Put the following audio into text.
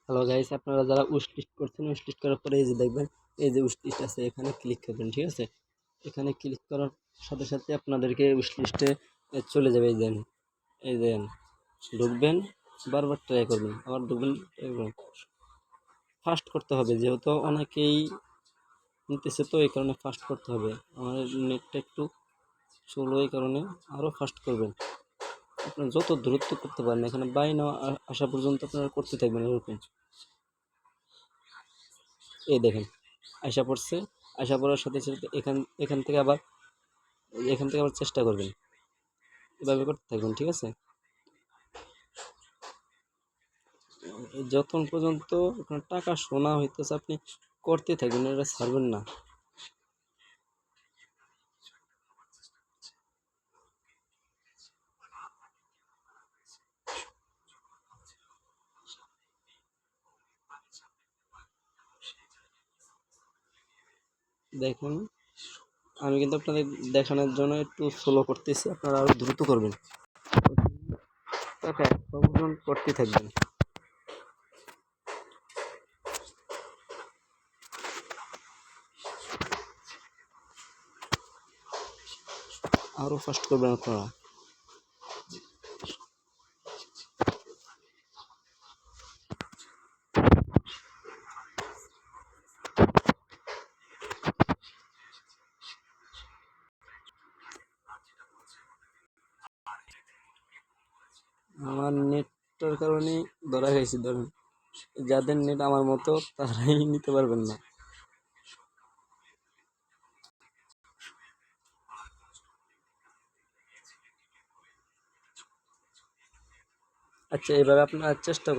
Hello guys, আপনারা যারা wish list করছেন, উইশ লিস্ট করার পরে এই যে দেখবেন, এই যে উইশ লিস্ট আছে, এখানে ক্লিক করবেন। ঠিক আছে, এখানে ক্লিক করার সাথে সাথে আপনাদেরকে উইশ লিস্টে চলে যাবে। এই দেন ঢুকবেন, বারবার ট্রাই করবেন, আবার ঢুকবেন। ফাস্ট করতে হবে, যেহেতু অনেকেই নিতেছে, তো এই কারণে ফাস্ট করতে হবে। আমার নেটটা একটু স্লো, এই কারণে আরও ফাস্ট করবেন। আপনার যত দূরত্ব করতে পারেন, এখানে বাই না আসা পর্যন্ত আপনারা করতে থাকবেন এরকম। এই দেখেন আশা পড়ছে, আশা পড়ার সাথে সাথে এখান এখান থেকে আবার চেষ্টা করবেন, এভাবে করতে থাকবেন। ঠিক আছে, যতক্ষণ পর্যন্ত আপনার টাকা শোনা হইতেছে আপনি করতে থাকবেন, এটা ছাড়বেন না। দেখুন, আমি কিন্তু আপনাদের দেখানোর জন্য একটু স্লো করতেছি, আপনারা আরো দ্রুত করবেন। টাকা করতে থাকবেন। আরো ফাস্ট করবেন আপনারা। আমার নেটটার কারণে ধরা গেছি, ধরুন যাদের নেট আমার মতো তারাই নিতে পারবেন না। আচ্ছা, এভাবে আপনারা চেষ্টা করুন।